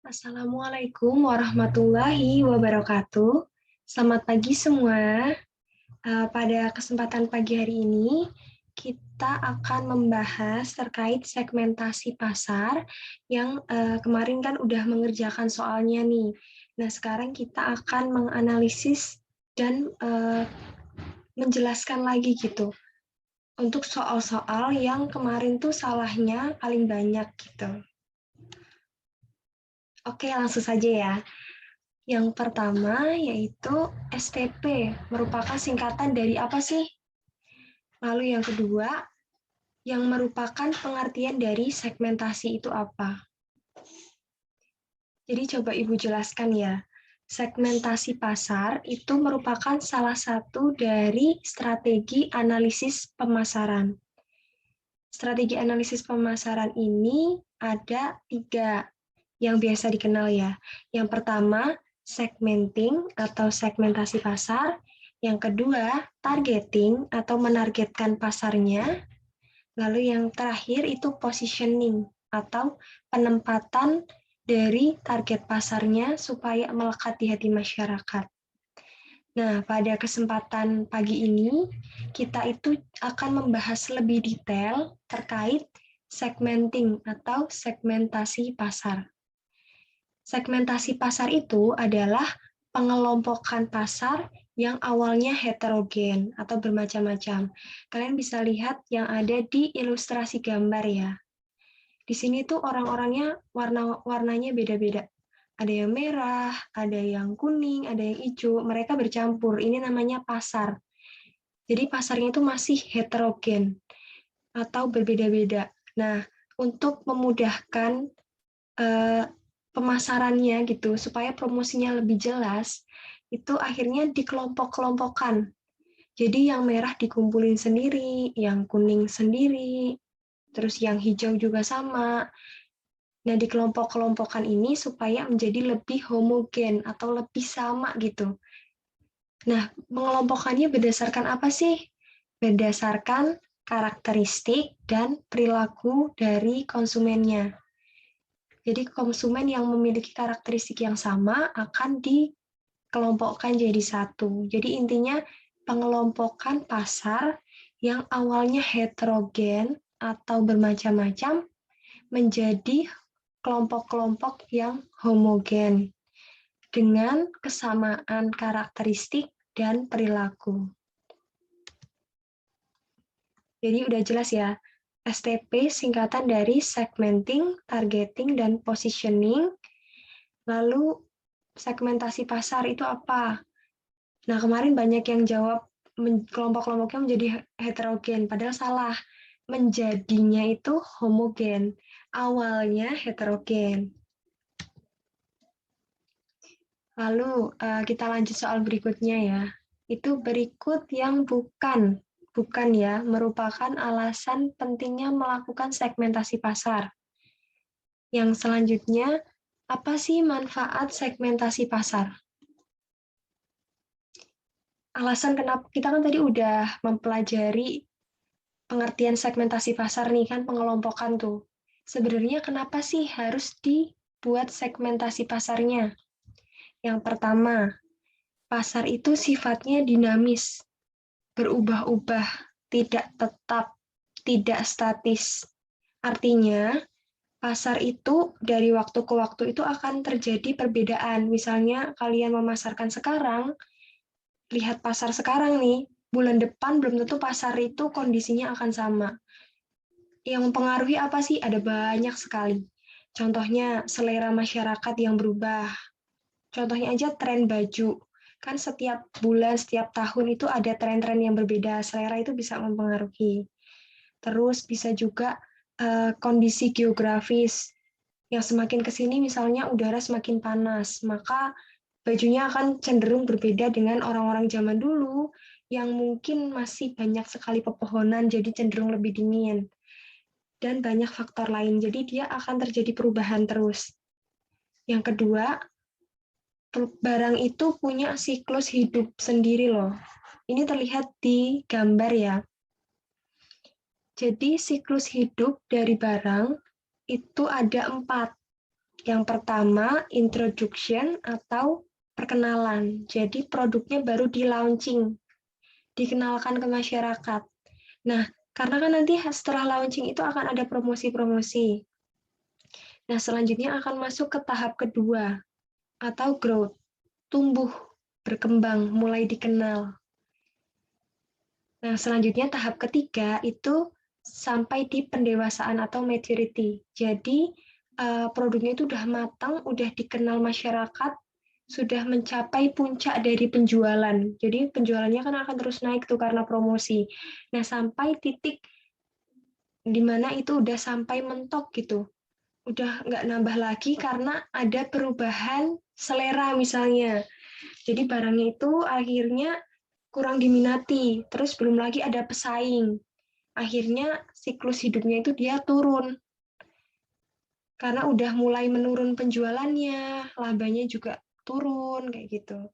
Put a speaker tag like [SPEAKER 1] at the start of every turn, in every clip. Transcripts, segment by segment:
[SPEAKER 1] Assalamualaikum warahmatullahi wabarakatuh. Selamat pagi semua. Pada kesempatan pagi hari ini, kita akan membahas terkait segmentasi pasar yang kemarin kan udah mengerjakan soalnya nih. Nah, sekarang kita akan menganalisis dan menjelaskan lagi gitu untuk soal-soal yang kemarin tuh salahnya paling banyak gitu. Oke, langsung saja ya. Yang pertama yaitu STP, merupakan singkatan dari apa sih? Lalu yang kedua, yang merupakan pengertian dari segmentasi itu apa? Jadi coba Ibu jelaskan ya. Segmentasi pasar itu merupakan salah satu dari strategi analisis pemasaran. Strategi analisis pemasaran ini ada 3 yang biasa dikenal ya. Yang pertama, segmenting atau segmentasi pasar. Yang kedua, targeting atau menargetkan pasarnya. Lalu yang terakhir itu positioning atau penempatan dari target pasarnya supaya melekat di hati masyarakat. Nah, pada kesempatan pagi ini, kita itu akan membahas lebih detail terkait segmenting atau segmentasi pasar. Segmentasi pasar itu adalah pengelompokan pasar yang awalnya heterogen atau bermacam-macam. Kalian bisa lihat yang ada di ilustrasi gambar ya. Di sini tuh orang-orangnya warnanya beda-beda. Ada yang merah, ada yang kuning, ada yang hijau. Mereka bercampur. Ini namanya pasar. Jadi pasarnya itu masih heterogen atau berbeda-beda. Nah, untuk memudahkan pemasarannya gitu supaya promosinya lebih jelas, itu akhirnya dikelompok-kelompokkan. Jadi yang merah dikumpulin sendiri, yang kuning sendiri, terus yang hijau juga sama. Nah, dikelompok-kelompokkan ini supaya menjadi lebih homogen atau lebih sama gitu. Nah, mengelompokkannya berdasarkan apa sih? Berdasarkan karakteristik dan perilaku dari konsumennya. Jadi konsumen yang memiliki karakteristik yang sama akan dikelompokkan jadi satu. Jadi intinya pengelompokan pasar yang awalnya heterogen atau bermacam-macam menjadi kelompok-kelompok yang homogen dengan kesamaan karakteristik dan perilaku. Jadi udah jelas ya, STP singkatan dari segmenting, targeting, dan positioning. Lalu segmentasi pasar itu apa? Nah, kemarin banyak yang jawab kelompok-kelompoknya menjadi heterogen, padahal salah. Menjadinya itu homogen. Awalnya heterogen. Lalu kita lanjut soal berikutnya ya. Itu berikut yang bukan ya, merupakan alasan pentingnya melakukan segmentasi pasar. Yang selanjutnya, apa sih manfaat segmentasi pasar? Alasan kenapa kita kan tadi udah mempelajari pengertian segmentasi pasar nih kan, pengelompokan tuh. Sebenarnya kenapa sih harus dibuat segmentasi pasarnya? Yang pertama, pasar itu sifatnya dinamis, berubah-ubah, tidak tetap, tidak statis. Artinya, pasar itu dari waktu ke waktu itu akan terjadi perbedaan. Misalnya kalian memasarkan sekarang, lihat pasar sekarang nih, bulan depan belum tentu pasar itu kondisinya akan sama. Yang mempengaruhi apa sih? Ada banyak sekali. Contohnya selera masyarakat yang berubah. Contohnya aja tren baju. Kan setiap bulan, setiap tahun itu ada tren-tren yang berbeda. Selera itu bisa mempengaruhi. Terus bisa juga kondisi geografis. Yang semakin ke sini misalnya udara semakin panas, maka bajunya akan cenderung berbeda dengan orang-orang zaman dulu yang mungkin masih banyak sekali pepohonan, jadi cenderung lebih dingin. Dan banyak faktor lain, jadi dia akan terjadi perubahan terus. Yang kedua, barang itu punya siklus hidup sendiri loh. Ini terlihat di gambar ya. Jadi siklus hidup dari barang itu ada 4. Yang pertama, introduction atau perkenalan. Jadi produknya baru di launching, dikenalkan ke masyarakat. Nah, karena kan nanti setelah launching itu akan ada promosi-promosi. Nah, selanjutnya akan masuk ke tahap kedua, atau growth, tumbuh, berkembang, mulai dikenal. Nah, selanjutnya tahap ketiga itu sampai di pendewasaan atau maturity. Jadi, produknya itu udah matang, udah dikenal masyarakat, sudah mencapai puncak dari penjualan. Jadi, penjualannya kan akan terus naik tuh karena promosi. Nah, sampai titik di mana itu udah sampai mentok gitu. Udah nggak nambah lagi karena ada perubahan selera misalnya. Jadi barangnya itu akhirnya kurang diminati, terus belum lagi ada pesaing. Akhirnya siklus hidupnya itu dia turun. Karena udah mulai menurun penjualannya, labanya juga turun, kayak gitu.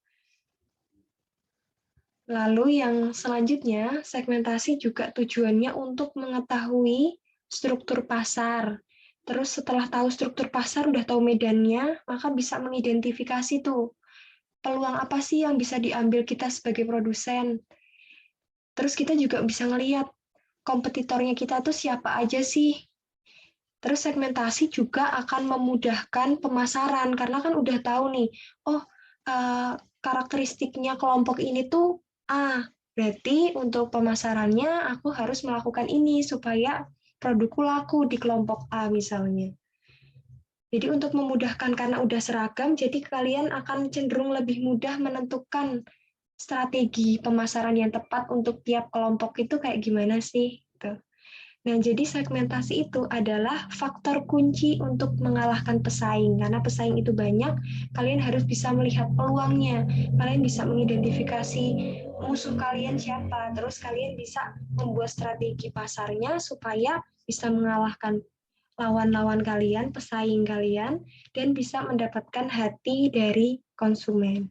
[SPEAKER 1] Lalu yang selanjutnya, segmentasi juga tujuannya untuk mengetahui struktur pasar. Terus setelah tahu struktur pasar, udah tahu medannya, maka bisa mengidentifikasi tuh, peluang apa sih yang bisa diambil kita sebagai produsen. Terus kita juga bisa ngelihat kompetitornya kita tuh siapa aja sih. Terus segmentasi juga akan memudahkan pemasaran, karena kan udah tahu nih, oh karakteristiknya kelompok ini tuh A, berarti untuk pemasarannya aku harus melakukan ini supaya produkku laku di kelompok A misalnya. Jadi untuk memudahkan karena udah seragam, jadi kalian akan cenderung lebih mudah menentukan strategi pemasaran yang tepat untuk tiap kelompok itu kayak gimana sih? Gitu. Nah, jadi segmentasi itu adalah faktor kunci untuk mengalahkan pesaing. Karena pesaing itu banyak, kalian harus bisa melihat peluangnya. Kalian bisa mengidentifikasi musuh kalian siapa. Terus kalian bisa membuat strategi pasarnya supaya bisa mengalahkan lawan-lawan kalian, pesaing kalian, dan bisa mendapatkan hati dari konsumen.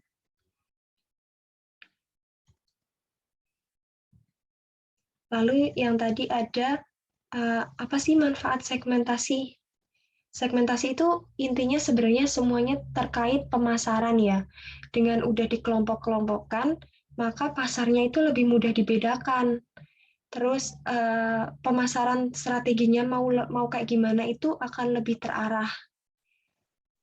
[SPEAKER 1] Lalu yang tadi ada, apa sih manfaat segmentasi? Segmentasi itu intinya sebenarnya semuanya terkait pemasaran ya. Dengan udah dikelompok-kelompokkan, maka pasarnya itu lebih mudah dibedakan. Terus pemasaran strateginya mau kayak gimana itu akan lebih terarah.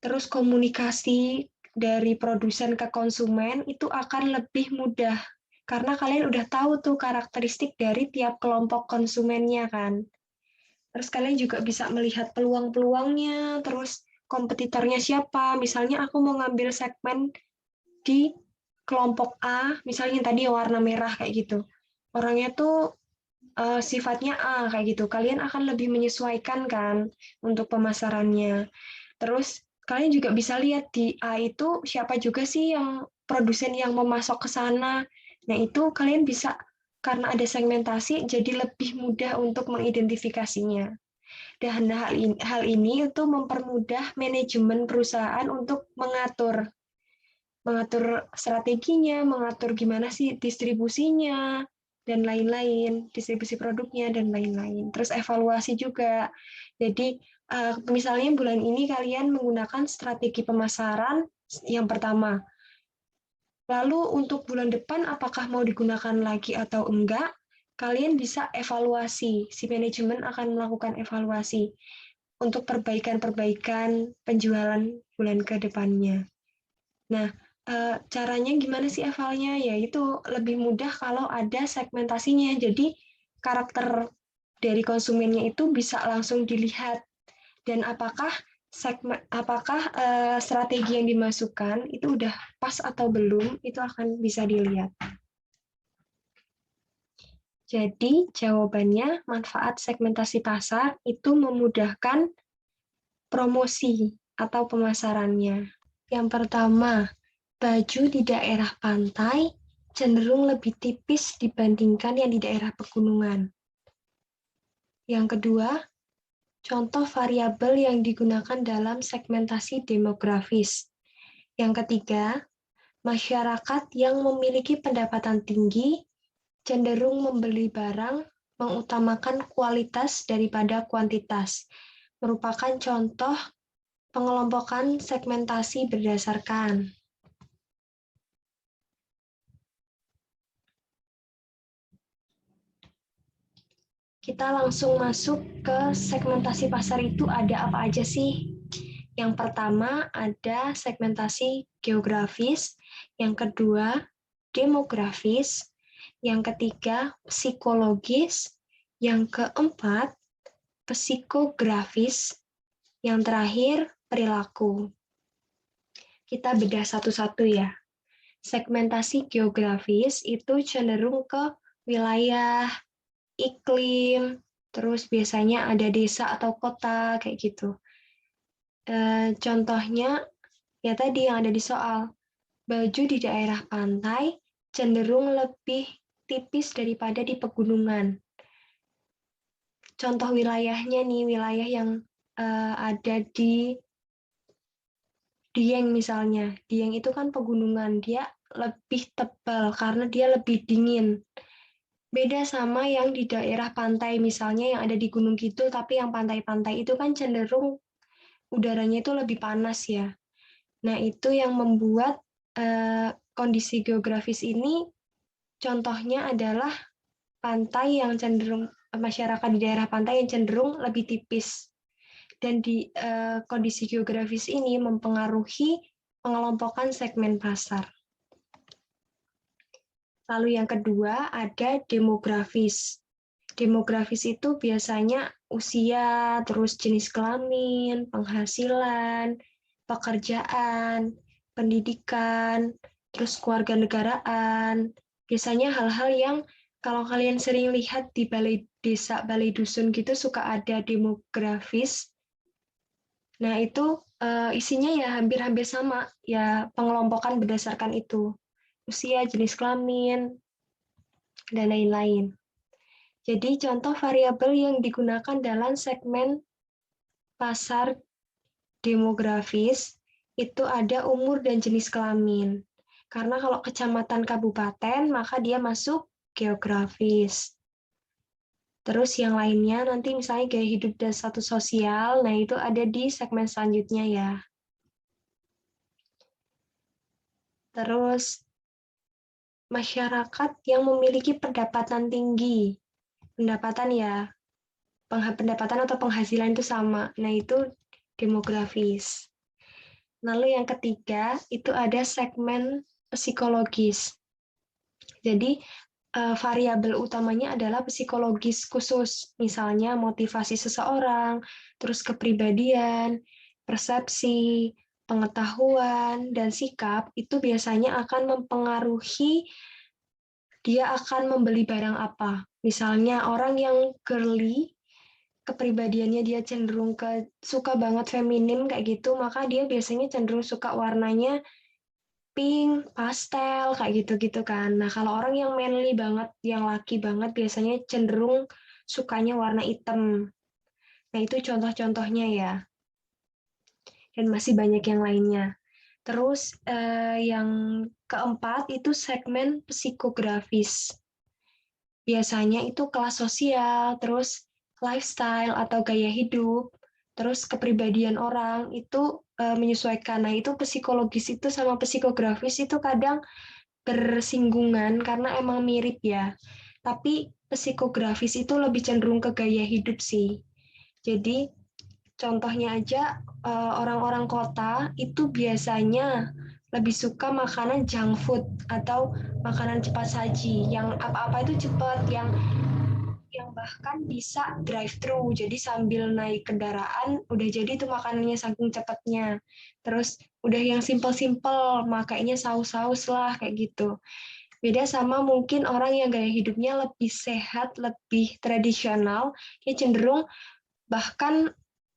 [SPEAKER 1] Terus komunikasi dari produsen ke konsumen itu akan lebih mudah. Karena kalian udah tahu tuh karakteristik dari tiap kelompok konsumennya kan. Terus kalian juga bisa melihat peluang-peluangnya, terus kompetitornya siapa. Misalnya aku mau ngambil segmen di kelompok A, misalnya yang tadi yang warna merah kayak gitu. Orangnya tuh sifatnya A kayak gitu. Kalian akan lebih menyesuaikan kan untuk pemasarannya. Terus kalian juga bisa lihat di A itu siapa juga sih yang produsen yang memasok ke sana. Nah, itu kalian bisa karena ada segmentasi jadi lebih mudah untuk mengidentifikasinya. Dan hal ini itu mempermudah manajemen perusahaan untuk mengatur strateginya, mengatur gimana sih distribusinya, dan lain-lain, distribusi produknya, dan lain-lain. Terus evaluasi juga. Jadi, misalnya bulan ini kalian menggunakan strategi pemasaran yang pertama. Lalu untuk bulan depan, apakah mau digunakan lagi atau enggak, kalian bisa evaluasi. Si manajemen akan melakukan evaluasi untuk perbaikan-perbaikan penjualan bulan ke depannya. Nah, caranya gimana sih evalnya? Ya itu lebih mudah kalau ada segmentasinya. Jadi karakter dari konsumennya itu bisa langsung dilihat dan apakah strategi yang dimasukkan itu udah pas atau belum itu akan bisa dilihat. Jadi jawabannya manfaat segmentasi pasar itu memudahkan promosi atau pemasarannya. Yang pertama, baju di daerah pantai cenderung lebih tipis dibandingkan yang di daerah pegunungan. Yang kedua, contoh variabel yang digunakan dalam segmentasi demografis. Yang ketiga, masyarakat yang memiliki pendapatan tinggi cenderung membeli barang mengutamakan kualitas daripada kuantitas, merupakan contoh pengelompokan segmentasi berdasarkan. Kita langsung masuk ke segmentasi pasar itu ada apa aja sih? Yang pertama ada segmentasi geografis, yang kedua demografis, yang ketiga psikologis, yang keempat psikografis, yang terakhir perilaku. Kita bedah satu-satu ya. Segmentasi geografis itu cenderung ke wilayah, iklim, terus biasanya ada desa atau kota kayak gitu. Contohnya ya tadi yang ada di soal, baju di daerah pantai cenderung lebih tipis daripada di pegunungan. Contoh wilayahnya nih, wilayah yang ada di Dieng misalnya. Dieng itu kan pegunungan, dia lebih tebal karena dia lebih dingin. Beda sama yang di daerah pantai misalnya yang ada di Gunung Kidul, tapi yang pantai-pantai itu kan cenderung udaranya itu lebih panas ya. Nah, itu yang membuat kondisi geografis ini contohnya adalah pantai yang cenderung masyarakat di daerah pantai yang cenderung lebih tipis. Dan di kondisi geografis ini mempengaruhi pengelompokan segmen pasar. Lalu yang kedua ada demografis. Demografis itu biasanya usia, terus jenis kelamin, penghasilan, pekerjaan, pendidikan, terus kewarganegaraan. Biasanya hal-hal yang kalau kalian sering lihat di balai desa, balai dusun gitu suka ada demografis. Nah, itu isinya ya hampir-hampir sama, ya pengelompokan berdasarkan itu. Usia, jenis kelamin, dan lain-lain. Jadi contoh variabel yang digunakan dalam segmen pasar demografis itu ada umur dan jenis kelamin. Karena kalau kecamatan kabupaten, maka dia masuk geografis. Terus yang lainnya nanti misalnya gaya hidup dan status sosial, nah itu ada di segmen selanjutnya ya. Terus masyarakat yang memiliki pendapatan tinggi. Pendapatan ya, pendapatan atau penghasilan itu sama. Nah, itu demografis. Lalu yang ketiga, itu ada segmen psikologis. Jadi, variabel utamanya adalah psikologis khusus, misalnya motivasi seseorang, terus kepribadian, persepsi, pengetahuan, dan sikap, itu biasanya akan mempengaruhi dia akan membeli barang apa. Misalnya orang yang girly, kepribadiannya dia cenderung suka banget feminim kayak gitu, maka dia biasanya cenderung suka warnanya pink, pastel, kayak gitu-gitu kan. Nah, kalau orang yang manly banget, yang laki banget, biasanya cenderung sukanya warna hitam. Nah, itu contoh-contohnya ya. Dan masih banyak yang lainnya. Terus yang keempat itu segmen psikografis. Biasanya itu kelas sosial, terus lifestyle atau gaya hidup, terus kepribadian orang itu menyesuaikan. Nah, itu psikologis itu sama psikografis itu kadang bersinggungan karena emang mirip ya. Tapi psikografis itu lebih cenderung ke gaya hidup sih. Jadi contohnya aja orang-orang kota itu biasanya lebih suka makanan junk food atau makanan cepat saji yang apa-apa itu cepat, yang bahkan bisa drive thru, jadi sambil naik kendaraan udah jadi tuh makanannya saking cepatnya. Terus udah yang simple-simple, makanya saus-saus lah kayak gitu. Beda sama mungkin orang yang gaya hidupnya lebih sehat, lebih tradisional, dia cenderung bahkan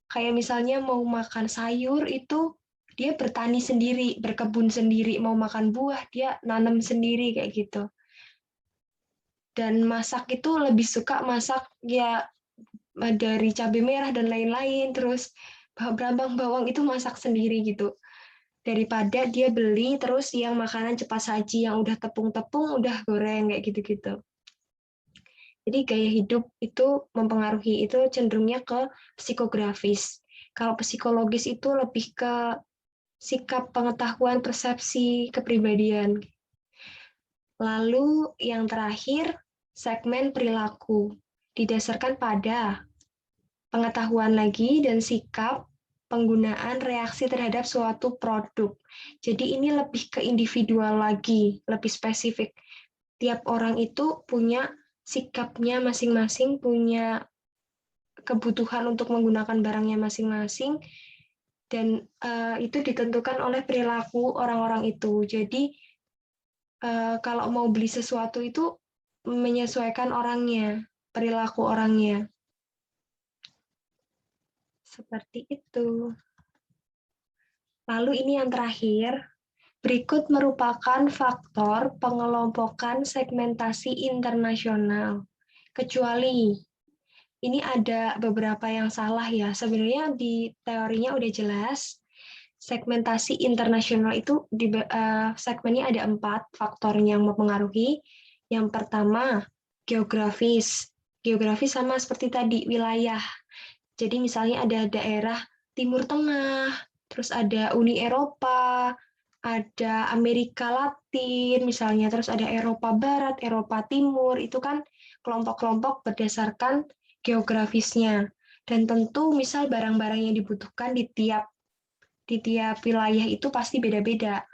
[SPEAKER 1] kayak misalnya mau makan sayur itu dia bertani sendiri, berkebun sendiri, mau makan buah dia nanam sendiri kayak gitu. Dan masak itu lebih suka masak ya dari cabai merah dan lain-lain, terus berambang bawang itu masak sendiri gitu. Daripada dia beli terus yang makanan cepat saji yang udah tepung-tepung, udah goreng kayak gitu-gitu. Jadi gaya hidup itu mempengaruhi, itu cenderungnya ke psikografis. Kalau psikologis itu lebih ke sikap, pengetahuan, persepsi, kepribadian. Lalu yang terakhir, segmen perilaku. Didasarkan pada pengetahuan lagi dan sikap penggunaan reaksi terhadap suatu produk. Jadi ini lebih ke individual lagi, lebih spesifik. Tiap orang itu punya sikapnya masing-masing, punya kebutuhan untuk menggunakan barangnya masing-masing, dan itu ditentukan oleh perilaku orang-orang itu. Jadi kalau mau beli sesuatu itu menyesuaikan orangnya, perilaku orangnya. Seperti itu. Lalu ini yang terakhir, berikut merupakan faktor pengelompokan segmentasi internasional. Kecuali, ini ada beberapa yang salah ya. Sebenarnya di teorinya udah jelas, segmentasi internasional itu segmennya ada 4 faktornya yang mempengaruhi. Yang pertama, geografis. Geografis sama seperti tadi, wilayah. Jadi misalnya ada daerah Timur Tengah, terus ada Uni Eropa, ada Amerika Latin misalnya, terus ada Eropa Barat, Eropa Timur, itu kan kelompok-kelompok berdasarkan geografisnya. Dan tentu misal barang-barang yang dibutuhkan di tiap wilayah itu pasti beda-beda.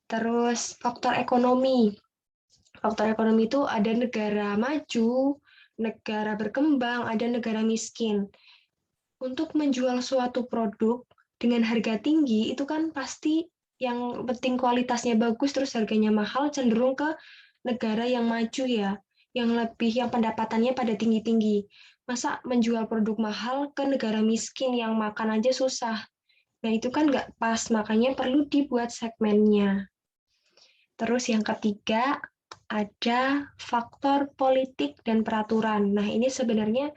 [SPEAKER 1] Terus faktor ekonomi. Faktor ekonomi itu ada negara maju, negara berkembang, ada negara miskin. Untuk menjual suatu produk dengan harga tinggi itu kan pasti yang penting kualitasnya bagus terus harganya mahal, cenderung ke negara yang maju ya, yang pendapatannya pada tinggi-tinggi. Masa menjual produk mahal ke negara miskin yang makan aja susah. Nah itu kan nggak pas, makanya perlu dibuat segmennya. Terus yang ketiga ada faktor politik dan peraturan. Nah ini sebenarnya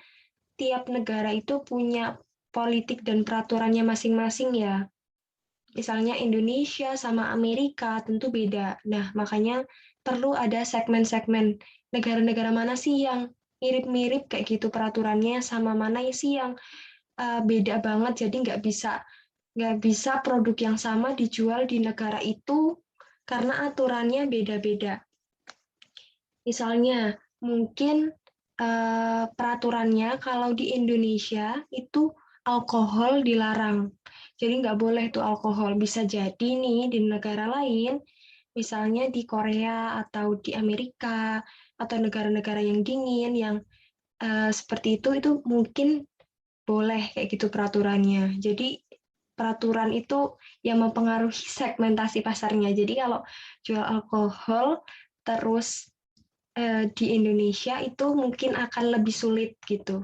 [SPEAKER 1] tiap negara itu punya politik dan peraturannya masing-masing ya. Misalnya Indonesia sama Amerika tentu beda. Nah, makanya perlu ada segmen-segmen negara-negara mana sih yang mirip-mirip kayak gitu peraturannya, sama mana sih yang beda banget, jadi nggak bisa produk yang sama dijual di negara itu karena aturannya beda-beda. Misalnya, mungkin peraturannya kalau di Indonesia itu alkohol dilarang. Jadi nggak boleh tuh alkohol. Bisa jadi nih di negara lain, misalnya di Korea atau di Amerika, atau negara-negara yang dingin, yang seperti itu mungkin boleh kayak gitu peraturannya. Jadi peraturan itu yang mempengaruhi segmentasi pasarnya. Jadi kalau jual alkohol terus di Indonesia itu mungkin akan lebih sulit gitu.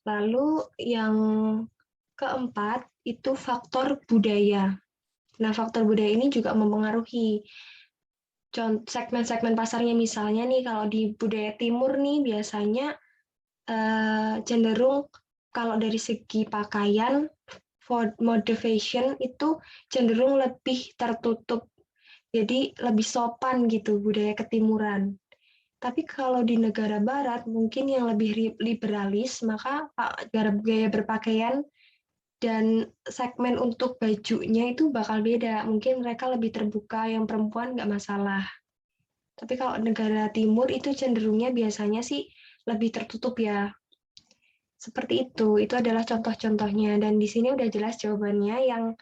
[SPEAKER 1] Lalu yang keempat itu faktor budaya. Nah, faktor budaya ini juga mempengaruhi segmen-segmen pasarnya. Misalnya nih kalau di budaya timur nih biasanya cenderung kalau dari segi pakaian, mode fashion itu cenderung lebih tertutup. Jadi lebih sopan gitu budaya ketimuran. Tapi kalau di negara barat mungkin yang lebih liberalis, maka gaya berpakaian dan segmen untuk bajunya itu bakal beda. Mungkin mereka lebih terbuka, yang perempuan nggak masalah. Tapi kalau negara timur itu cenderungnya biasanya sih lebih tertutup ya. Seperti itu adalah contoh-contohnya. Dan di sini udah jelas jawabannya, yang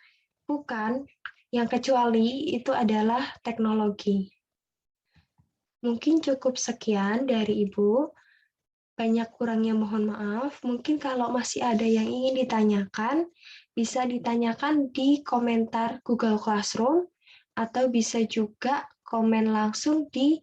[SPEAKER 1] bukan, yang kecuali itu adalah teknologi. Mungkin cukup sekian dari Ibu. Banyak kurangnya mohon maaf. Mungkin kalau masih ada yang ingin ditanyakan, bisa ditanyakan di komentar Google Classroom, atau bisa juga komen langsung di